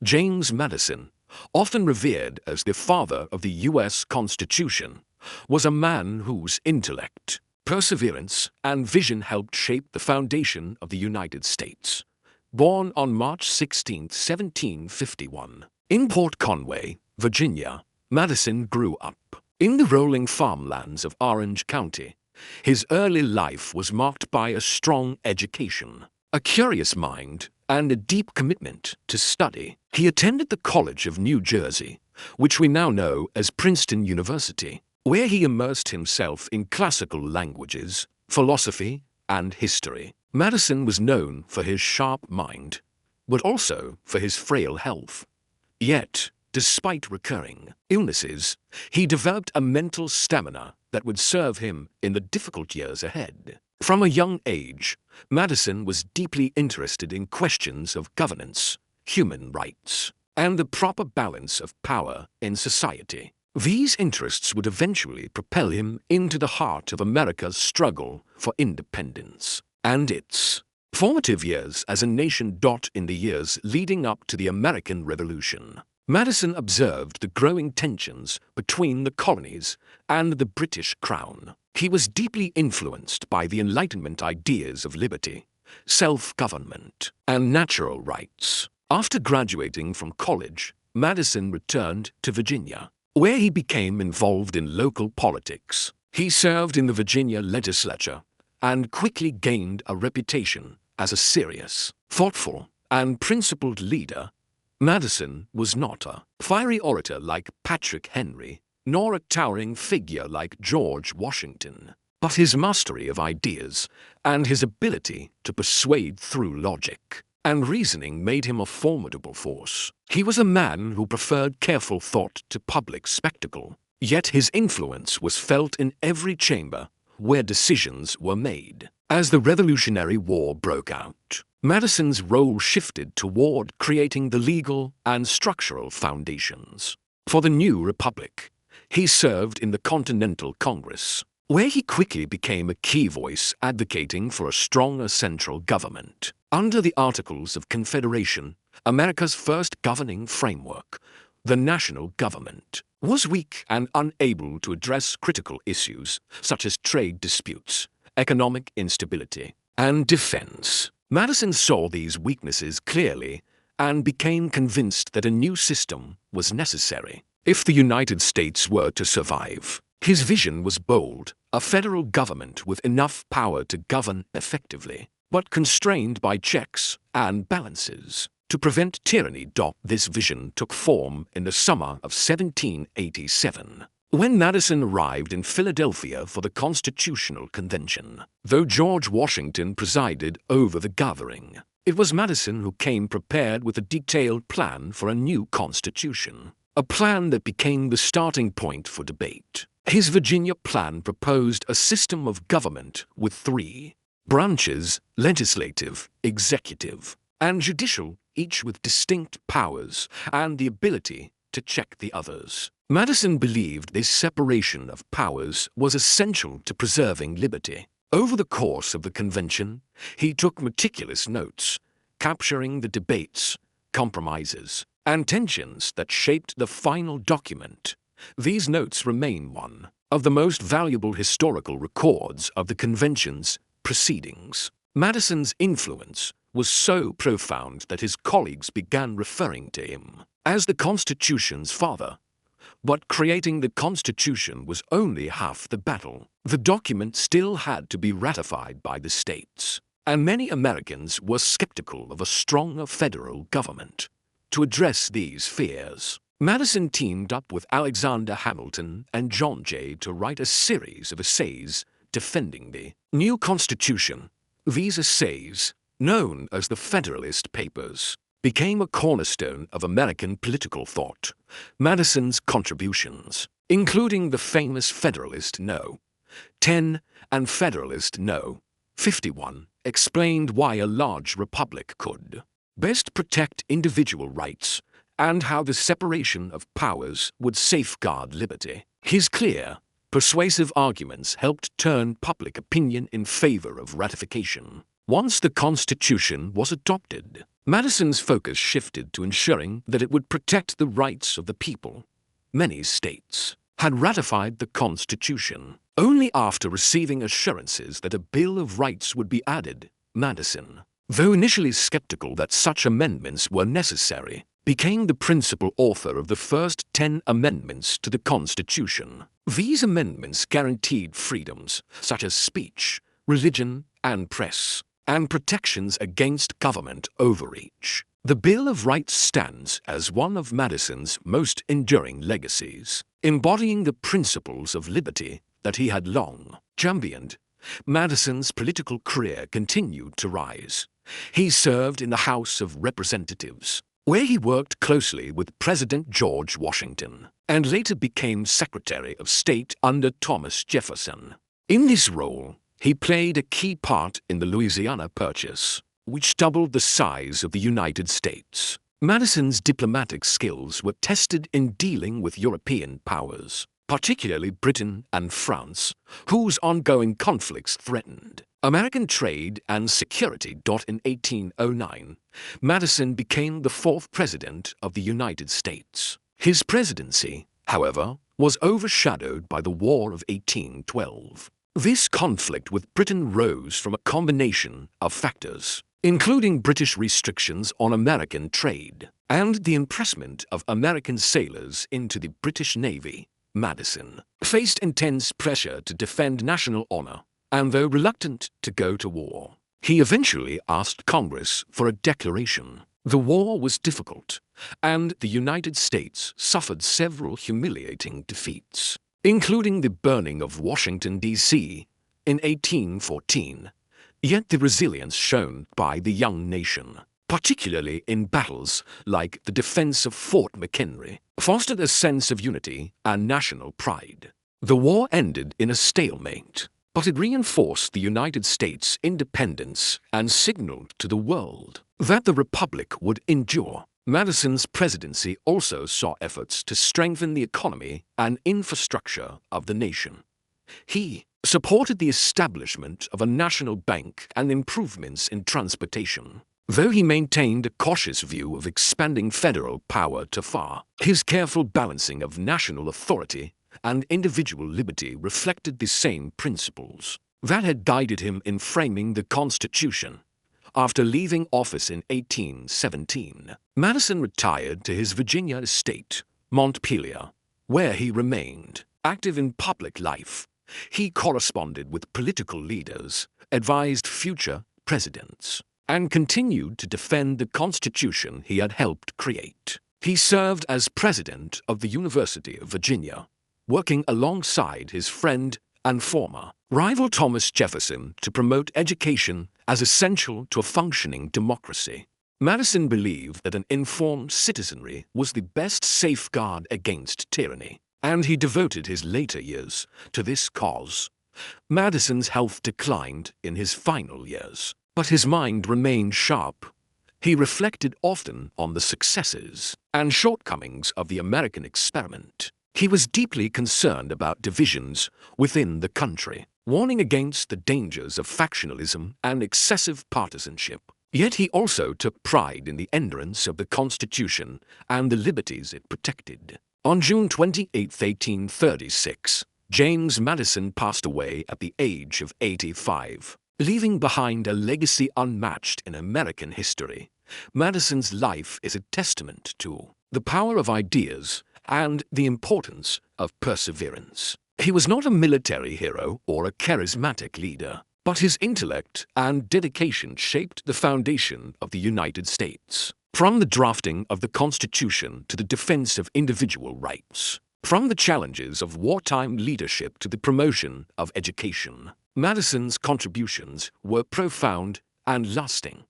James Madison, often revered as the father of the U.S. Constitution, was a man whose intellect, perseverance, and vision helped shape the foundation of the United States. Born on March 16, 1751, in Port Conway, Virginia, Madison grew up. In the rolling farmlands of Orange County, his early life was marked by a strong education, a curious mind, and a deep commitment to study. He attended the College of New Jersey, which we now know as Princeton University, where he immersed himself in classical languages, philosophy, and history. Madison was known for his sharp mind, but also for his frail health. Yet, despite recurring illnesses, he developed a mental stamina that would serve him in the difficult years ahead. From a young age, Madison was deeply interested in questions of governance, human rights, and the proper balance of power in society. These interests would eventually propel him into the heart of America's struggle for independence and its formative years as a nation. In the years leading up to the American Revolution, Madison observed the growing tensions between the colonies and the British Crown. He was deeply influenced by the Enlightenment ideas of liberty, self-government, and natural rights. After graduating from college, Madison returned to Virginia, where he became involved in local politics. He served in the Virginia legislature and quickly gained a reputation as a serious, thoughtful, and principled leader. Madison was not a fiery orator like Patrick Henry, nor a towering figure like George Washington, but his mastery of ideas and his ability to persuade through logic and reasoning made him a formidable force. He was a man who preferred careful thought to public spectacle, yet his influence was felt in every chamber where decisions were made. As the Revolutionary War broke out, Madison's role shifted toward creating the legal and structural foundations for the new republic. He served in the Continental Congress, where he quickly became a key voice advocating for a stronger central government. Under the Articles of Confederation, America's first governing framework, the national government was weak and unable to address critical issues such as trade disputes, economic instability, and defense. Madison saw these weaknesses clearly and became convinced that a new system was necessary if the United States were to survive. His vision was bold: a federal government with enough power to govern effectively, but constrained by checks and balances to prevent tyranny. This vision took form in the summer of 1787, when Madison arrived in Philadelphia for the Constitutional Convention. Though George Washington presided over the gathering, it was Madison who came prepared with a detailed plan for a new constitution, a plan that became the starting point for debate. His Virginia plan proposed a system of government with three branches: legislative, executive, and judicial, each with distinct powers and the ability to check the others. Madison believed this separation of powers was essential to preserving liberty. Over the course of the convention, he took meticulous notes, capturing the debates, compromises, and tensions that shaped the final document. These notes remain one of the most valuable historical records of the convention's proceedings. Madison's influence was so profound that his colleagues began referring to him as the Constitution's father. But creating the Constitution was only half the battle. The document still had to be ratified by the states, and many Americans were skeptical of a stronger federal government. To address these fears, Madison teamed up with Alexander Hamilton and John Jay to write a series of essays defending the new Constitution. These essays, known as the Federalist Papers, became a cornerstone of American political thought. Madison's contributions, including the famous Federalist No. 10 and Federalist No. 51, explained why a large republic could best protect individual rights and how the separation of powers would safeguard liberty. His clear, persuasive arguments helped turn public opinion in favor of ratification. Once the Constitution was adopted, Madison's focus shifted to ensuring that it would protect the rights of the people. Many states had ratified the Constitution. Only after receiving assurances that a Bill of Rights would be added, Madison, though initially skeptical that such amendments were necessary, became the principal author of the first 10 amendments to the Constitution. These amendments guaranteed freedoms such as speech, religion, and press, and protections against government overreach. The Bill of Rights stands as one of Madison's most enduring legacies, embodying the principles of liberty that he had long championed. Madison's political career continued to rise. He served in the House of Representatives, where he worked closely with President George Washington, and later became Secretary of State under Thomas Jefferson. In this role, he played a key part in the Louisiana Purchase, which doubled the size of the United States. Madison's diplomatic skills were tested in dealing with European powers, particularly Britain and France, whose ongoing conflicts threatened American trade and security. In 1809, Madison became the 4th President of the United States. His presidency, however, was overshadowed by the War of 1812. This conflict with Britain rose from a combination of factors, including British restrictions on American trade and the impressment of American sailors into the British Navy. Madison faced intense pressure to defend national honor, and though reluctant to go to war, he eventually asked Congress for a declaration. The war was difficult, and the United States suffered several humiliating defeats, including the burning of Washington, D.C. in 1814. Yet the resilience shown by the young nation, particularly in battles like the defense of Fort McHenry, fostered a sense of unity and national pride. The war ended in a stalemate, but it reinforced the United States' independence and signaled to the world that the Republic would endure. Madison's presidency also saw efforts to strengthen the economy and infrastructure of the nation. He supported the establishment of a national bank and improvements in transportation. Though he maintained a cautious view of expanding federal power too far, his careful balancing of national authority and individual liberty reflected the same principles that had guided him in framing the Constitution. After leaving office in 1817, Madison retired to his Virginia estate, Montpelier, where he remained active in public life. He corresponded with political leaders, advised future presidents, and continued to defend the Constitution he had helped create. He served as president of the University of Virginia, working alongside his friend and former rival Thomas Jefferson to promote education as essential to a functioning democracy. Madison believed that an informed citizenry was the best safeguard against tyranny, and he devoted his later years to this cause. Madison's health declined in his final years, but his mind remained sharp. He reflected often on the successes and shortcomings of the American experiment. He was deeply concerned about divisions within the country, warning against the dangers of factionalism and excessive partisanship. Yet he also took pride in the endurance of the Constitution and the liberties it protected. On June 28, 1836, James Madison passed away at the age of 85, leaving behind a legacy unmatched in American history. Madison's life is a testament to the power of ideas and the importance of perseverance. He was not a military hero or a charismatic leader, but his intellect and dedication shaped the foundation of the United States. From the drafting of the Constitution to the defense of individual rights, from the challenges of wartime leadership to the promotion of education, Madison's contributions were profound and lasting.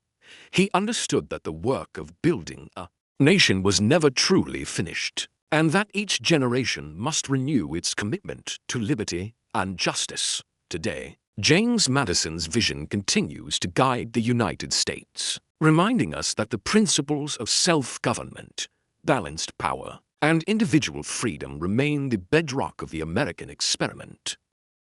He understood that the work of building a nation was never truly finished, and that each generation must renew its commitment to liberty and justice. Today, James Madison's vision continues to guide the United States, reminding us that the principles of self-government, balanced power, and individual freedom remain the bedrock of the American experiment.